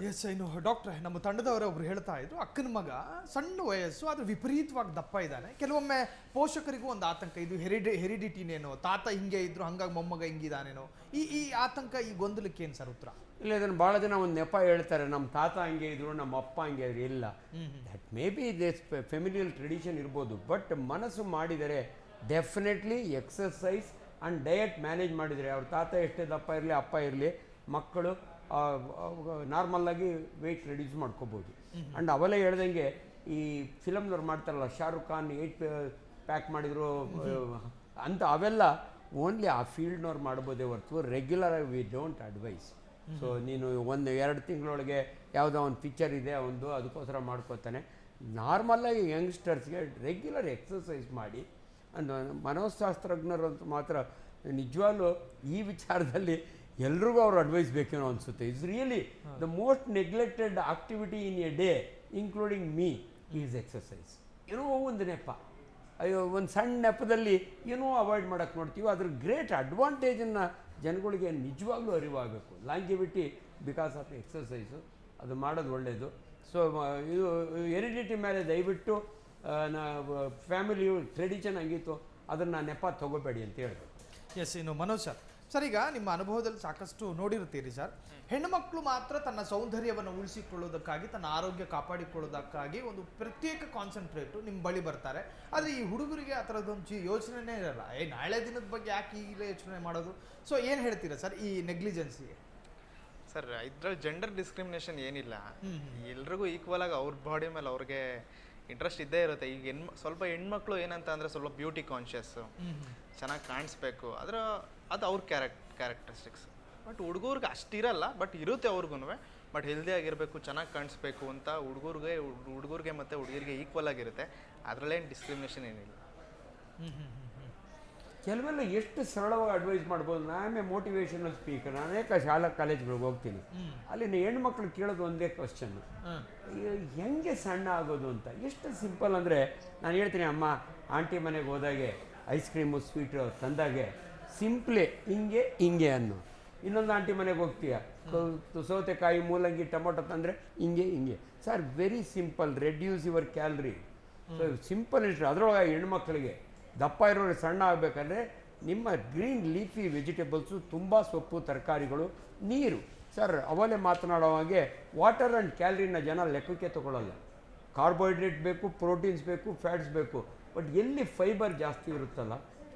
S ಇನ್ನು ಡಾಕ್ಟ್ರೆ, ನಮ್ಮ ತಂಡದವರೊಬ್ರು ಹೇಳ್ತಾ ಇದ್ರು, ಅಕ್ಕನ ಮಗ ಸಣ್ಣ ವಯಸ್ಸು ಆದರೆ ವಿಪರೀತವಾಗಿ ದಪ್ಪ ಇದ್ದಾನೆ. ಕೆಲವೊಮ್ಮೆ ಪೋಷಕರಿಗೂ ಒಂದು ಆತಂಕ, ಇದು ಹೆರಿಡಿಟಿನೇನೋ, ತಾತ ಹಿಂಗೆ ಇದ್ರು ಹಂಗಾಗಿ ಮೊಮ್ಮಗ ಹಿಂಗಿದಾನೇನೋ, ಈ ಆತಂಕ, ಈ ಗೊಂದಲಕ್ಕೆ ಏನು ಸರ್ ಉತ್ತರ? ಇಲ್ಲ, ಇದನ್ನು ಭಾಳ ಜನ ಒಂದು ನೆಪ ಹೇಳ್ತಾರೆ, ನಮ್ಮ ತಾತ ಹಂಗೆ ಇದ್ರು, ನಮ್ಮ ಅಪ್ಪ ಹಂಗೆ ಇದ್ರು. ಇಲ್ಲ, that may be this familial tradition ಇರ್ಬೋದು, ಬಟ್ ಮನಸ್ಸು ಮಾಡಿದರೆ definitely exercise and diet manage ಮಾಡಿದರೆ, ಅವ್ರ ತಾತ ಎಷ್ಟೇ ದಪ್ಪ ಇರಲಿ ಅಪ್ಪ ಇರಲಿ, ಮಕ್ಕಳು ನಾರ್ಮಲ್ಲಾಗಿ ವೆಯ್ಟ್ ರೆಡ್ಯೂಸ್ ಮಾಡ್ಕೋಬೋದು. ಆ್ಯಂಡ್ ಅವಲೇ ಹೇಳ್ದಂಗೆ ಈ ಫಿಲಮ್ನವ್ರು ಮಾಡ್ತಾರಲ್ಲ, ಶಾರುಖ್ ಖಾನ್ 8 ಪ್ಯಾಕ್ ಮಾಡಿದ್ರು ಅಂತ, ಅವೆಲ್ಲ ಓನ್ಲಿ ಆ ಫೀಲ್ಡ್ನವ್ರು ಮಾಡ್ಬೋದೇ ಹೊರತು ರೆಗ್ಯುಲರಾಗಿ ವಿ ಡೋಂಟ್ ಅಡ್ವೈಸ್. ಸೊ ನೀನು 1-2 ತಿಂಗಳೊಳಗೆ ಯಾವುದೋ ಒಂದು ಪಿಕ್ಚರ್ ಇದೆ ಒಂದು, ಅದಕ್ಕೋಸ್ಕರ ಮಾಡ್ಕೋತಾನೆ. ನಾರ್ಮಲ್ಲಾಗಿ ಯಂಗ್ಸ್ಟರ್ಸ್ಗೆ ರೆಗ್ಯುಲರ್ ಎಕ್ಸಸೈಸ್ ಮಾಡಿ. ಮನೋಶಾಸ್ತ್ರಜ್ಞರಂತೂ ಮಾತ್ರ ನಿಜವಾಗ್ಲೂ ಈ ವಿಚಾರದಲ್ಲಿ ಎಲ್ರಿಗೂ ಅವ್ರು ಅಡ್ವೈಸ್ ಬೇಕೇನೋ ಅನಿಸುತ್ತೆ. It's really the most neglected activity in a day including me is exercise. ಏನೋ ಒಂದು ನೆಪ, ಅಯ್ಯೋ ಒಂದು ಸಣ್ಣ ನೆಪದಲ್ಲಿ ಏನೋ ಅವಾಯ್ಡ್ ಮಾಡೋಕ್ಕೆ ನೋಡ್ತೀವಿ. ಅದ್ರ ಗ್ರೇಟ್ ಅಡ್ವಾಂಟೇಜನ್ನು ಜನಗಳಿಗೆ ನಿಜವಾಗ್ಲೂ ಅರಿವಾಗಬೇಕು. ಲಾಂಜಿವಿಟಿ ಬಿಕಾಸ್ ಆಫ್ ಎಕ್ಸಸೈಸು, ಅದು ಮಾಡೋದು ಒಳ್ಳೆಯದು. ಸೊ ಇದು ಹೆರಿಡಿಟಿ ಮೇಲೆ ದಯವಿಟ್ಟು ಫ್ಯಾಮಿಲಿಯು ಟ್ರೆಡಿಷನ್ ಹಂಗಿತ್ತು, ಅದನ್ನು ನೆಪ ತಗೋಬೇಡಿ ಅಂತ ಹೇಳಬೇಕು. ಎಸ್, ಇನ್ನು ಮನೋಜ್ ಸರ್, ಸರ್ ಈಗ ನಿಮ್ಮ ಅನುಭವದಲ್ಲಿ ಸಾಕಷ್ಟು ನೋಡಿರ್ತೀರಿ ಸರ್, ಹೆಣ್ಣುಮಕ್ಕಳು ಮಾತ್ರ ತನ್ನ ಸೌಂದರ್ಯವನ್ನು ಉಳಿಸಿಕೊಳ್ಳೋದಕ್ಕಾಗಿ, ತನ್ನ ಆರೋಗ್ಯ ಕಾಪಾಡಿಕೊಳ್ಳೋದಕ್ಕಾಗಿ ಒಂದು ಪ್ರತ್ಯೇಕ ಕಾನ್ಸಂಟ್ರೇಟು ನಿಮ್ಮ ಬಳಿ ಬರ್ತಾರೆ. ಆದರೆ ಈ ಹುಡುಗರಿಗೆ ಆ ಥರದ್ದೊಂದು ಯೋಚನೆನೇ ಇರಲ್ಲ. ನಾಳೆ ದಿನದ ಬಗ್ಗೆ ಯಾಕೆ ಈಗಲೇ ಯೋಚನೆ ಮಾಡೋದು? ಸೊ ಏನು ಹೇಳ್ತೀರಾ ಸರ್ ಈ ನೆಗ್ಲಿಜೆನ್ಸಿಗೆ? ಸರ್, ಇದ್ರಲ್ಲಿ ಜೆಂಡರ್ ಡಿಸ್ಕ್ರಿಮಿನೇಷನ್ ಏನಿಲ್ಲ, ಎಲ್ರಿಗೂ ಈಕ್ವಲ್ ಆಗಿ ಅವ್ರ ಬಾಡಿ ಮೇಲೆ ಅವ್ರಿಗೆ ಇಂಟ್ರೆಸ್ಟ್ ಇದ್ದೇ ಇರುತ್ತೆ. ಈಗ ಸ್ವಲ್ಪ ಹೆಣ್ಮಕ್ಳು ಏನಂತ ಅಂದರೆ ಸ್ವಲ್ಪ ಬ್ಯೂಟಿ ಕಾನ್ಷಿಯಸ್ಸು, ಚೆನ್ನಾಗಿ ಕಾಣಿಸ್ಬೇಕು, ಅದು ಅವ್ರ ಕ್ಯಾರೆಕ್ಟರಿಸ್ಟಿಕ್ಸ್. ಬಟ್ ಹುಡುಗರ್ಗೆ ಅಷ್ಟಿರಲ್ಲ, ಬಟ್ ಇರುತ್ತೆ ಅವ್ರಿಗೂ. ಬಟ್ ಹೆಲ್ದಿ ಆಗಿರಬೇಕು, ಚೆನ್ನಾಗಿ ಕಾಣಿಸ್ಬೇಕು ಅಂತ ಹುಡುಗರಿಗೆ ಮತ್ತು ಹುಡುಗಿರಿಗೆ ಈಕ್ವಲ್ ಆಗಿರುತ್ತೆ. ಅದರಲ್ಲೇನು ಡಿಸ್ಕ್ರಿಮಿನೇಷನ್ ಏನಿಲ್ಲ. ಕೆಲವೆಲ್ಲ ಎಷ್ಟು ಸರಳವಾಗಿ ಅಡ್ವೈಸ್ ಮಾಡ್ಬೋದು. ನಾನೇ ಮೋಟಿವೇಶನಲ್ ಸ್ಪೀಕರ್, ಅನೇಕ ಶಾಲಾ ಕಾಲೇಜ್ಗಳಿಗೆ ಹೋಗ್ತೀನಿ. ಅಲ್ಲಿನ ಹೆಣ್ಮಕ್ಳು ಕೇಳೋದು ಒಂದೇ ಕ್ವಶನ್ನು, ಹೆಂಗೆ ಸಣ್ಣ ಆಗೋದು ಅಂತ. ಎಷ್ಟು ಸಿಂಪಲ್ ಅಂದರೆ, ನಾನು ಹೇಳ್ತೀನಿ, ಅಮ್ಮ ಆಂಟಿ ಮನೆಗೆ ಹೋದಾಗೆ ಐಸ್ ಕ್ರೀಮು ಸ್ವೀಟು ತಂದಾಗೆ ಸಿಂಪ್ಲಿ ಹಿಂಗೆ ಹಿಂಗೆ ಅನ್ನೋ. ಇನ್ನೊಂದು ಆಂಟಿ ಮನೆಗೆ ಹೋಗ್ತೀಯ, ಸೌತೆಕಾಯಿ ಮೂಲಂಗಿ ಟೊಮೊಟೊ ತಂದರೆ ಹಿಂಗೆ ಹಿಂಗೆ. Sir, very simple, reduce your calorie. So simple ಇಷ್ಟು. ಅದರೊಳಗೆ ಹೆಣ್ಮಕ್ಳಿಗೆ ದಪ್ಪ ಇರೋರು ಸಣ್ಣ ಆಗಬೇಕಂದ್ರೆ ನಿಮ್ಮ ಗ್ರೀನ್ ಲೀಫಿ ವೆಜಿಟೇಬಲ್ಸು, ತುಂಬ ಸೊಪ್ಪು, ತರಕಾರಿಗಳು, ನೀರು. ಸರ್, ಅವಲೇ ಮಾತನಾಡೋ ಹಾಗೆ ವಾಟರ್ ಆ್ಯಂಡ್ ಕ್ಯಾಲ್ರಿನ ಜನ ಲೆಕ್ಕಕ್ಕೆ ತೊಗೊಳ್ಳಲ್ಲ. ಕಾರ್ಬೋಹೈಡ್ರೇಟ್ ಬೇಕು, ಪ್ರೋಟೀನ್ಸ್ ಬೇಕು, ಫ್ಯಾಟ್ಸ್ ಬೇಕು, ಬಟ್ ಎಲ್ಲಿ ಫೈಬರ್ ಜಾಸ್ತಿ ಇರುತ್ತಲ್ಲ,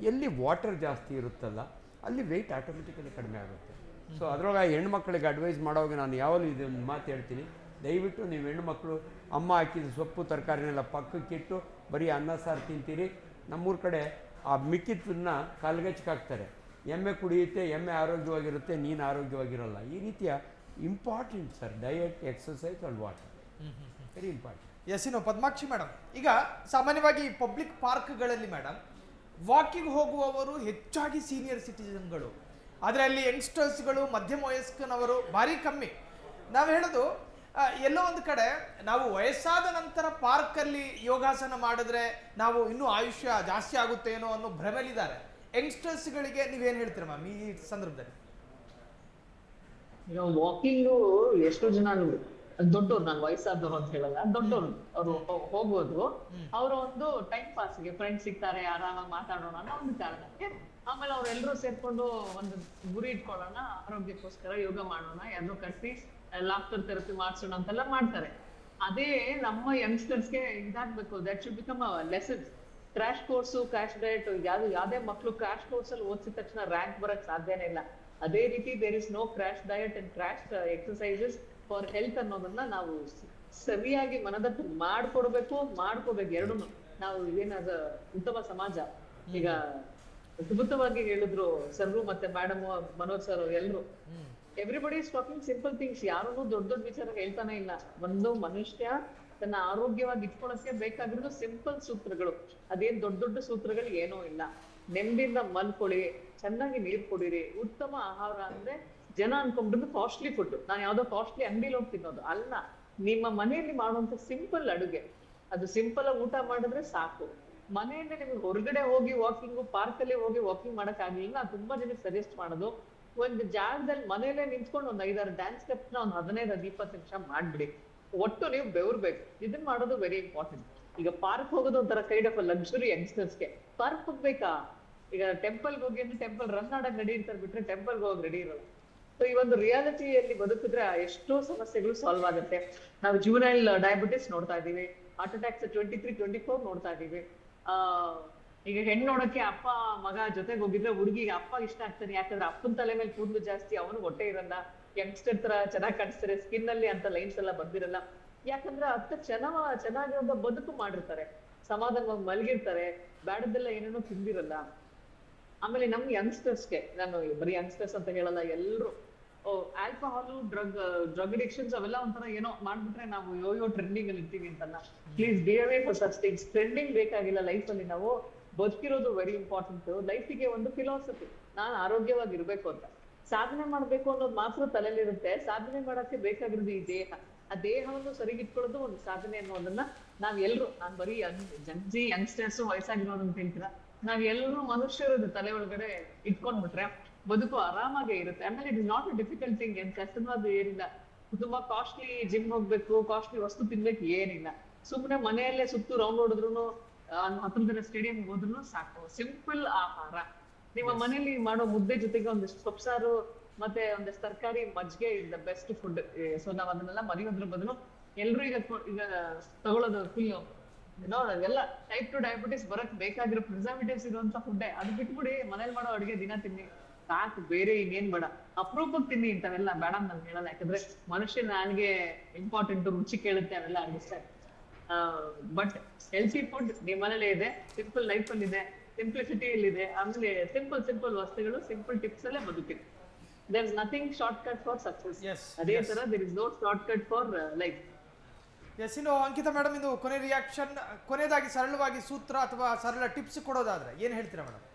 ಎಲ್ಲಿ ವಾಟರ್ ಜಾಸ್ತಿ ಇರುತ್ತಲ್ಲ, ಅಲ್ಲಿ ವೆಯ್ಟ್ ಆಟೋಮೆಟಿಕಲಿ ಕಡಿಮೆ ಆಗುತ್ತೆ. ಸೊ ಅದರೊಳಗೆ ಹೆಣ್ಮಕ್ಳಿಗೆ ಅಡ್ವೈಸ್ ಮಾಡೋವಾಗ ನಾನು ಯಾವಾಗಲೂ ಇದೊಂದು ಮಾತು ಹೇಳ್ತೀನಿ, ದಯವಿಟ್ಟು ನೀವು ಹೆಣ್ಮಕ್ಳು ಅಮ್ಮ ಹಾಕಿದ ಸೊಪ್ಪು ತರಕಾರಿನೆಲ್ಲ ಪಕ್ಕಕ್ಕಿಟ್ಟು ಬರೀ ಅನ್ನ ಸಾರು ತಿಂತೀರಿ. ನಮ್ಮೂರ ಕಡೆ ಆ ಮಿಕ್ಕಿದ್ದನ್ನ ಕಾಲ್ಗೆಚ್ಕಾಕ್ತಾರೆ. ಎಮ್ಮೆ ಕುಡಿಯುತ್ತೆ, ಎಮ್ಮೆ ಆರೋಗ್ಯವಾಗಿರುತ್ತೆ, ನೀನು ಆರೋಗ್ಯವಾಗಿರೋಲ್ಲ. ಈ ರೀತಿಯ important sir diet, exercise and water, very important. Yes, ಇನ್ನು ಪದ್ಮಾಕ್ಷಿ ಮೇಡಮ್, ಈಗ ಸಾಮಾನ್ಯವಾಗಿ ಪಬ್ಲಿಕ್ ಪಾರ್ಕ್ಗಳಲ್ಲಿ ಮೇಡಮ್ ವಾಕಿಂಗ್ ಹೋಗುವವರು ಹೆಚ್ಚಾಗಿ ಸೀನಿಯರ್ ಸಿಟಿಜನ್ಗಳು, ಆದರೆ ಅಲ್ಲಿ ಯಂಗ್ಸ್ಟರ್ಸ್ಗಳು, ಮಧ್ಯಮ ವಯಸ್ಕನವರು ಭಾರಿ ಕಮ್ಮಿ. ನಾವು ಹೇಳೋದು, ಎಲ್ಲೋ ಒಂದು ಕಡೆ ನಾವು ವಯಸ್ಸಾದ ನಂತರ ಪಾರ್ಕಲ್ಲಿ ಯೋಗಾಸನ ಮಾಡಿದ್ರೆ ನಾವು ಇನ್ನೂ ಆಯುಷ್ಯ ಜಾಸ್ತಿ ಆಗುತ್ತೇನೋ ಅನ್ನೋ ಭ್ರಮೆಲಿದ್ದಾರೆ ಯಂಗ್ಸ್ಟರ್ಸ್ಗಳಿಗೆ. ನೀವೇನು ಹೇಳ್ತೀರ ಮ್ಯಾಮ್ ಈ ಸಂದರ್ಭದಲ್ಲಿ? ಈಗ ವಾಕಿಂಗು ಎಷ್ಟೋ ಜನ ದೊಡ್ಡವ್ರು, ನಾನು ವಯಸ್ಸಾದವ್ರು ಅಂತ ಹೇಳಲ್ಲ, ದೊಡ್ಡವ್ರು ಅವರು ಹೋಗೋದು ಅವರ ಒಂದು ಟೈಮ್ ಪಾಸ್ಗೆ. ಫ್ರೆಂಡ್ಸ್ ಸಿಗ್ತಾರೆ, ಆರಾಮಾಗಿ ಮಾತಾಡೋಣ ಅನ್ನೋ ಒಂದು ಕಾರಣಕ್ಕೆ. ಆಮೇಲೆ ಅವ್ರೆಲ್ಲರೂ ಸೇರ್ಕೊಂಡು ಒಂದು ಗುರಿ ಇಟ್ಕೊಳ್ಳೋಣ, ಆರೋಗ್ಯಕ್ಕೋಸ್ಕರ ಯೋಗ ಮಾಡೋಣ, ಯಾರೋ ಕಟ್ಟಿ ಲಾಫ್ಟರ್ ಥೆರಪಿ ಮಾಡಿಸೋಣ ಅಂತೆಲ್ಲ ಮಾಡ್ತಾರೆ. ಅದೇ ನಮ್ಮ ಯಂಗ್ಸ್ಟರ್ಸ್ಗೆ ಇದಾಗಬೇಕು, that should become a lesson. Crash course, crash diet, ಯಾವ್ದೇ ಮಕ್ಕಳು ಕ್ರಾಶ್ ಕೋರ್ಸ್ ಅಲ್ಲಿ ಓದಿಸಿದ ತಕ್ಷಣ ರ್ಯಾಂಕ್ ಬರಕ್ ಸಾಧ್ಯನೇ ಇಲ್ಲ. ಅದೇ ರೀತಿ there is no crash diet and crash exercises for health ಅನ್ನೋದನ್ನ ನಾವು ಸರಿಯಾಗಿ ಮನದಟ್ಟು ಮಾಡ್ಕೋಬೇಕು ಎರಡೂನು. ನಾವು ಏನಾದ ಉತ್ತಮ ಸಮಾಜ. ಈಗ ಅದ್ಭುತವಾಗಿ ಹೇಳಿದ್ರು ಸರ್ರು ಮತ್ತೆ ಮೇಡಮ್, ಮನೋಜ್ ಸರ್ ಎಲ್ರು. Everybody is talking simple things. ಯಾರೂ ದೊಡ್ಡ ವಿಚಾರ ಹೇಳ್ತಾನೆ ಇಲ್ಲ. ಒಂದು ಮನುಷ್ಯ ತನ್ನ ಆರೋಗ್ಯವಾಗಿ ಇಟ್ಕೊಳ್ಳೋಕೆ ಬೇಕಾಗಿರೋದು ಸಿಂಪಲ್ ಸೂತ್ರಗಳು. ಅದೇನ್ ದೊಡ್ಡ ಸೂತ್ರಗಳು ಏನೂ ಇಲ್ಲ. ನೆಮ್ಮದಿಯಿಂದ ಮಲ್ಕೊಳ್ಳಿ, ಚೆನ್ನಾಗಿ ನೀರ್ ಕುಡೀರಿ. ಉತ್ತಮ ಆಹಾರ ಅಂದ್ರೆ ಜನ ಅನ್ಕೊಂಡ್ಬಿಟ್ಟು ಕಾಸ್ಟ್ಲಿ ಫುಡ್, ನಾನು ಯಾವ್ದೋ ಕಾಸ್ಟ್ಲಿ ಅಂಗಡಿಲಿ ಹೋಗಿ ತಿನ್ನೋದು ಅಲ್ಲ. ನಿಮ್ಮ ಮನೆಯಲ್ಲಿ ಮಾಡುವಂತ ಸಿಂಪಲ್ ಅಡುಗೆ, ಅದು ಸಿಂಪಲ್ ಆಗಿ ಊಟ ಮಾಡಿದ್ರೆ ಸಾಕು. ಮನೆಯಿಂದ ನಿಮ್ಗೆ ಹೊರಗಡೆ ಹೋಗಿ ವಾಕಿಂಗು, ಪಾರ್ಕ್ ಅಲ್ಲಿ ಹೋಗಿ ವಾಕಿಂಗ್ ಮಾಡಕ್ ಆಗ್ಲಿಲ್ಲ, ತುಂಬಾ ಜನಕ್ಕೆ ಸಜೆಸ್ಟ್ ಮಾಡೋದು ಒಂದು ಜಾಗದಲ್ಲಿ ಮನೇಲೆ ನಿಂತ್ಕೊಂಡು ಒಂದ್ 5-6 ಡ್ಯಾನ್ಸ್ ಸ್ಟೆಪ್ಸ್ ನ ಒಂದ್ 15-20 ನಿಮಿಷ ಮಾಡ್ಬಿಡಿ. ಒಟ್ಟು ನೀವು ಬೆವರ್ಬೇಕು. ಇದನ್ನ ಮಾಡೋದು ವೆರಿ ಇಂಪಾರ್ಟೆಂಟ್. ಈಗ ಪಾರ್ಕ್ ಹೋಗೋದು ಒಂಥರ ಕೈಂಡ್ ಆಫ್ ಲಕ್ಸುರಿ ಯಂಗ್ಸ್ಟರ್ಸ್ಗೆ. ಪಾರ್ಕ್ ಹೋಗ್ಬೇಕಾ? ಈಗ ಟೆಂಪಲ್ ಹೋಗಿ ಅಂದ್ರೆ ಟೆಂಪಲ್ ರನ್ ಆಡಕ್ ರೆಡಿ ಇರ್ತಾರೆ ಬಿಟ್ರೆ ಟೆಂಪಲ್ ಹೋಗಿ ರೆಡಿ ಇರಲ್ಲ. ಸೊ ಈ ಒಂದು ರಿಯಾಲಿಟಿಯಲ್ಲಿ ಬದುಕಿದ್ರೆ ಎಷ್ಟೋ ಸಮಸ್ಯೆಗಳು ಸಾಲ್ವ್ ಆಗುತ್ತೆ. ನಾವು ಜೂನೈಲ್ ಡಯಾಬಿಟಿಸ್ ನೋಡ್ತಾ ಇದೀವಿ, ಹಾರ್ಟ್ ಅಟ್ಯಾಕ್ಸ್ 23-24 ನೋಡ್ತಾ ಇದೀವಿ. ಆ ಈಗ ಹೆಣ್ಣು ನೋಡಕ್ಕೆ ಅಪ್ಪ ಮಗ ಜೊತೆಗೆ ಹೋಗಿದ್ರೆ ಹುಡುಗಿಗೆ ಅಪ್ಪ ಇಷ್ಟ ಆಗ್ತಾನೆ, ಯಾಕಂದ್ರೆ ಅಪ್ಪನ ತಲೆ ಮೇಲೆ ಕೂದಲು ಜಾಸ್ತಿ, ಅವನು ಹೊಟ್ಟೆ ಇರಲ್ಲ, ಯಂಗ್ಸ್ಟರ್ ತರ ಚೆನ್ನಾಗಿ ಕಾಣಿಸ್ತಾರೆ, ಸ್ಕಿನ್ ಅಲ್ಲಿ ಅಂತ ಲೈನ್ಸ್ ಎಲ್ಲ ಬಂದಿರಲ್ಲ. ಯಾಕಂದ್ರೆ ಅತ್ತ ಚೆನ್ನಾಗಿರೋ ಬದುಕು ಮಾಡಿರ್ತಾರೆ, ಸಮಾಧಾನವಾಗಿ ಮಲಗಿರ್ತಾರೆ, ಬ್ಯಾಡದೆಲ್ಲ ಏನೇನೋ ತಿಂದಿರಲ್ಲ. ಆಮೇಲೆ ನಮ್ ಯಂಗ್ಸ್ಟರ್ಸ್ಗೆ, ನಾನು ಬರೀ ಯಂಗ್ಸ್ಟರ್ಸ್ ಅಂತ ಹೇಳಲ್ಲ, ಎಲ್ರು ಆಲ್ಕೋಹಾಲ್, ಡ್ರಗ್ ಅಡಿಕ್ಷನ್ಸ್ ಅವೆಲ್ಲ ಒಂಥರ ಏನೋ ಮಾಡ್ಬಿಟ್ರೆ ನಾವು ಯೋಯೋ ಟ್ರೆಂಡಿಂಗ್ ಅಲ್ಲಿ ಇರ್ತೀವಿ ಅಂತಲ್ಲ. Please be away for such things. Trending ಬೇಕಾಗಿಲ್ಲ ಲೈಫ್ ಅಲ್ಲಿ. ನಾವು ಬದುಕಿರೋದು ವೆರಿ ಇಂಪಾರ್ಟೆಂಟ್. ಲೈಫಿಗೆ ಒಂದು ಫಿಲಾಸಫಿ, ನಾನು ಆರೋಗ್ಯವಾಗಿರ್ಬೇಕು ಅಂತ. ಸಾಧನೆ ಮಾಡ್ಬೇಕು ಅನ್ನೋದು ಮಾತ್ರ ತಲೆಯಲ್ಲಿರುತ್ತೆ. ಸಾಧನೆ ಮಾಡಕ್ಕೆ ಬೇಕಾಗಿರೋದು ಈ ದೇಹ. ಆ ದೇಹವನ್ನು ಸರಿಗಿಟ್ಕೊಳ್ಳೋದು ಒಂದು ಸಾಧನೆ ಅನ್ನೋದನ್ನ ನಾವೆಲ್ಲರೂ, ನಾನು ಬರೀ ಜನ್ಜಿ ಯಂಗ್ಸ್ಟರ್ಸ್ ವಯಸ್ಸಾಗಿರೋದು ಅಂತ ಹೇಳ್ತೀರಾ, ನಾವೆಲ್ಲರೂ ಮನುಷ್ಯರದ್ದು ತಲೆ ಒಳಗಡೆ ಇಟ್ಕೊಂಡ್ಬಿಟ್ರೆ ಬದುಕು ಆರಾಮಾಗೆ ಇರುತ್ತೆ. ಆಮೇಲೆ it is not a difficult thing. ಏನ್ ಕಷ್ಟವಾದ ಏನಿಲ್ಲ. ತುಂಬಾ ಕಾಸ್ಟ್ಲಿ ಜಿಮ್ ಹೋಗ್ಬೇಕು, ಕಾಸ್ಟ್ಲಿ ವಸ್ತು ತಿನ್ಬೇಕು ಏನಿಲ್ಲ. ಸುಮ್ನೆ ಮನೆಯಲ್ಲೇ ಸುತ್ತು ರೌಂಡ್ ಹೊಡೆದ್ರು, ಹತ್ತಿರ ಸ್ಟೇಡಿಯಂ ಹೋದ್ರು ಸಾಕು. ಸಿಂಪಲ್ ಆಹಾರ. ನಿಮ್ಮ ಮನೇಲಿ ಮಾಡೋ ಮುದ್ದೆ ಜೊತೆಗೆ ಒಂದಿಷ್ಟು ಸೊಪ್ಸಾರು ಮತ್ತೆ ಒಂದಿಷ್ಟು ತರಕಾರಿ, ಮಜ್ಜಿಗೆ is the best food. So ನಾವ್ ಅದನ್ನೆಲ್ಲ ಮರೆಯೋದ್ರ ಬದಲು ಎಲ್ರು ಈಗ ತಗೊಳ್ಳೋದು ಫುಲ್ ಎಲ್ಲ ಟೈಪ್ 2 ಡಯಾಬಿಟಿಸ್ ಬರಕ್ ಬೇಕಾಗಿರೋ ಪ್ರಿಸರ್ವೇಟಿವ್ಸ್ ಇರುವಂತ ಫುಡ್ಡೇ. ಅದು ಬಿಟ್ಬಿಡಿ, ಮನೇಲಿ ಮಾಡೋ ಅಡುಗೆ ದಿನ ತಿನ್ನಿ ಸಾಕು, ಬೇರೆ ಇನ್ನೇನ್ ಬೇಡ. ಅಪರೂಪಕ್ಕೆ ತಿನ್ನಿ ಇಂಥವೆಲ್ಲ ಬೇಡ ಅಂತ ನಾನು ಹೇಳಲ್ಲ. ಯಾಕಂದ್ರೆ ಮನುಷ್ಯ ನಾಲ್ಗೆ ಇಂಪಾರ್ಟೆಂಟ್, ರುಚಿ ಕೇಳುತ್ತೆ, ಅವೆಲ್ಲ ಅನಿಸ್ತಾ. ಬಟ್ ಹೆಲ್ತಿ ಫುಡ್ ನಿಮ್ಮ ಮನೇಲೆ ಇದೆ, ಸಿಂಪಲ್ ಲೈಫ್ ಅಲ್ಲಿ ಇದೆ, ಸಿಂಪ್ಲಿಸಿಟಿಯಲ್ಲಿ ಇದೆ. ಆಮೇಲೆ ಸಿಂಪಲ್ ವಸ್ತುಗಳು, ಸಿಂಪಲ್ ಟಿಪ್ಸ್ ಅಲ್ಲೇ ಬದುಕಿದೆ. There is nothing shortcut for success. ಅದೇ ತರ there is no shortcut for life. Yes. ಇನ್ನು ಅಂಕಿತಾ ಮೇಡಮ್, ಇದು ಕೊನೆ ರಿಯಾಕ್ಷನ್, ಕೊನೆಯದಾಗಿ ಸರಳವಾಗಿ ಸೂತ್ರ ಅಥವಾ ಸರಳ ಟಿಪ್ಸ್ ಕೊಡೋದಾದ್ರೆ ಏನ್ ಹೇಳ್ತೀರಾ ಮೇಡಮ್?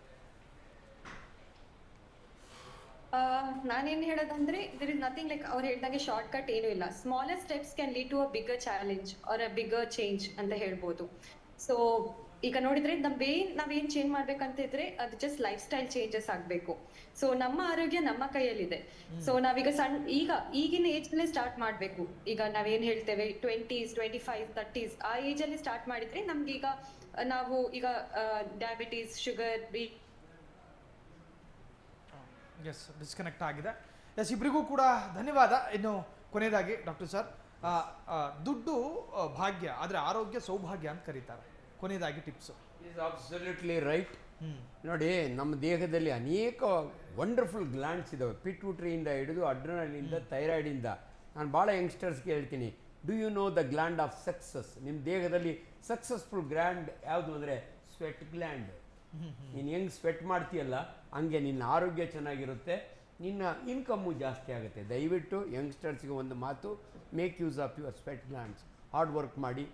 ನಾನೇನ್ ಹೇಳೋದಂದ್ರೆ, ದಿರ್ ಇಸ್ ನಥಿಂಗ್ ಲೈಕ್ ಅವ್ರು ಹೇಳ್ದಂಗೆ ಶಾರ್ಟ್ ಕಟ್ ಏನೂ ಇಲ್ಲ. Smallest steps can lead to a bigger challenge or a bigger change ಅಂತ ಹೇಳ್ಬೋದು. ಸೊ ಈಗ ನೋಡಿದ್ರೆ ನಾವೇನ್ ಚೇಂಜ್ ಮಾಡ್ಬೇಕಂತ ಇದ್ರೆ ಅದು ಜಸ್ಟ್ ಲೈಫ್ ಸ್ಟೈಲ್ ಚೇಂಜಸ್ ಆಗ್ಬೇಕು. ಸೊ ನಮ್ಮ ಆರೋಗ್ಯ ನಮ್ಮ ಕೈಯಲ್ಲಿದೆ. ಸೊ ನಾವೀಗ ಈಗಿನ ಏಜ್ ಅಲ್ಲೇ ಸ್ಟಾರ್ಟ್ ಮಾಡ್ಬೇಕು. ಈಗ ನಾವೇನ್ ಹೇಳ್ತೇವೆ 20s, 25, 30s ಆ ಏಜ್ ಅಲ್ಲಿ ಸ್ಟಾರ್ಟ್ ಮಾಡಿದ್ರೆ ನಮ್ಗೆ ಈಗ ಡಯಾಬಿಟೀಸ್, ಶುಗರ್, ಎಸ್, ಡಿಸ್ಕನೆಕ್ಟ್ ಆಗಿದೆ. ಎಸ್, ಇಬ್ಬರಿಗೂ ಕೂಡ ಧನ್ಯವಾದ. ಇನ್ನು ಕೊನೆಯದಾಗಿ ಡಾಕ್ಟರ್ ಸರ್, ದುಡ್ಡು ಭಾಗ್ಯ, ಆದರೆ ಆರೋಗ್ಯ ಸೌಭಾಗ್ಯ ಅಂತ ಕರೀತಾರೆ. ಕೊನೆಯದಾಗಿ ಟಿಪ್ಸು. Is absolutely right. ನೋಡಿ, ನಮ್ಮ ದೇಹದಲ್ಲಿ ಅನೇಕ ವಂಡರ್ಫುಲ್ ಗ್ಲ್ಯಾಂಡ್ಸ್ ಇದ್ದಾವೆ. ಪಿಟ್ಯೂಟರಿಯಿಂದ ಹಿಡಿದು ಅಡ್ರಿನಲಿಂದ, ಥೈರಾಯ್ಡಿಂದ. ನಾನು ಭಾಳ ಯಂಗ್ಸ್ಟರ್ಸ್ಗೆ ಹೇಳ್ತೀನಿ, do you know the gland of success? ನಿಮ್ಮ ದೇಹದಲ್ಲಿ ಸಕ್ಸಸ್ಫುಲ್ ಗ್ಲ್ಯಾಂಡ್ ಯಾವುದು ಅಂದರೆ ಸ್ವೆಟ್ ಗ್ಲ್ಯಾಂಡ್. ನೀನು ಹೆಂಗೆ ಸ್ವೆಟ್ ಮಾಡ್ತೀಯಲ್ಲ ಹಂಗೆ ನಿನ್ನ ಆರೋಗ್ಯ ಚೆನ್ನಾಗಿರುತ್ತೆ, ನಿನ್ನ ಇನ್ಕಮ್ಮು ಜಾಸ್ತಿ ಆಗುತ್ತೆ. ದಯವಿಟ್ಟು ಯಂಗ್ಸ್ಟರ್ಸ್ಗೆ ಒಂದು ಮಾತು, make use of your sweat glands. Hard work ಮಾಡಿ,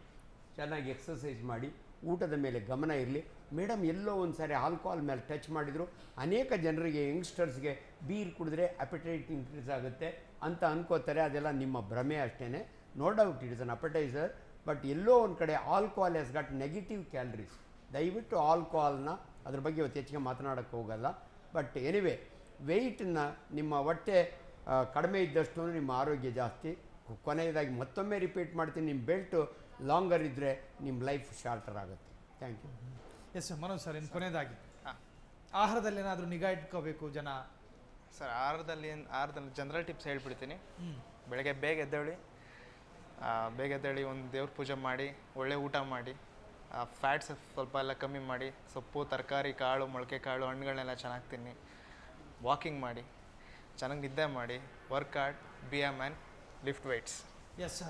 ಚೆನ್ನಾಗಿ ಎಕ್ಸಸೈಸ್ ಮಾಡಿ, ಊಟದ ಮೇಲೆ ಗಮನ ಇರಲಿ. ಮೇಡಮ್ ಎಲ್ಲೋ ಒಂದು ಸಾರಿ ಆಲ್ಕೋಹಾಲ್ ಮೇಲೆ ಟಚ್ ಮಾಡಿದರು. ಅನೇಕ ಜನರಿಗೆ, ಯಂಗ್ಸ್ಟರ್ಸ್ಗೆ ಬೀರ್ ಕುಡಿದ್ರೆ ಅಪಟೈಟ್ ಇನ್ಕ್ರೀಸ್ ಆಗುತ್ತೆ ಅಂತ ಅನ್ಕೋತಾರೆ. ಅದೆಲ್ಲ ನಿಮ್ಮ ಭ್ರಮೆ ಅಷ್ಟೇ. No doubt it is an appetiser, but ಎಲ್ಲೋ ಒಂದು ಕಡೆ alcohol has got negative calories. ದಯವಿಟ್ಟು ಆಲ್ಕೋಹಾಲ್ನ ಅದ್ರ ಬಗ್ಗೆ ಇವತ್ತು ಹೆಚ್ಚಿಗೆ ಮಾತನಾಡೋಕ್ಕೆ ಹೋಗಲ್ಲ. ಬಟ್ ಎನಿವೆ, ವೆಯ್ಟನ್ನ ನಿಮ್ಮ ಹೊಟ್ಟೆ ಕಡಿಮೆ ಇದ್ದಷ್ಟು ನಿಮ್ಮ ಆರೋಗ್ಯ ಜಾಸ್ತಿ. ಕೊನೆಯದಾಗಿ ಮತ್ತೊಮ್ಮೆ ರಿಪೀಟ್ ಮಾಡ್ತೀನಿ, ನಿಮ್ಮ ಬೆಲ್ಟು ಲಾಂಗರ್ ಇದ್ದರೆ ನಿಮ್ಮ ಲೈಫ್ ಶಾರ್ಟರ್ ಆಗುತ್ತೆ. Thank you. Yes Manoj sir, ಇನ್ನು ಕೊನೆಯದಾಗಿ ಆಹಾರದಲ್ಲಿ ಏನಾದರೂ ನಿಗಾ ಇಟ್ಕೋಬೇಕು ಜನ? ಸರ್, ಆಹಾರದಲ್ಲಿ ಜನರಲ್ ಟಿಪ್ಸ್ ಹೇಳ್ಬಿಡ್ತೀನಿ. ಬೆಳಗ್ಗೆ ಬೇಗ ಎದ್ದೇಳಿ, ಒಂದು ದೇವ್ರ ಪೂಜೆ ಮಾಡಿ, ಒಳ್ಳೆ ಊಟ ಮಾಡಿ, ಫ್ಯಾಟ್ಸ್ ಸ್ವಲ್ಪ ಎಲ್ಲ ಕಮ್ಮಿ ಮಾಡಿ, ಸೊಪ್ಪು, ತರಕಾರಿ, ಕಾಳು, ಮೊಳಕೆ ಕಾಳು, ಹಣ್ಣುಗಳನ್ನೆಲ್ಲ ಚೆನ್ನಾಗಿ ತಿನ್ನಿ, ವಾಕಿಂಗ್ ಮಾಡಿ, ಚೆನ್ನಾಗಿ ನಿದ್ದೆ ಮಾಡಿ, work hard, be a man, lift weights. S.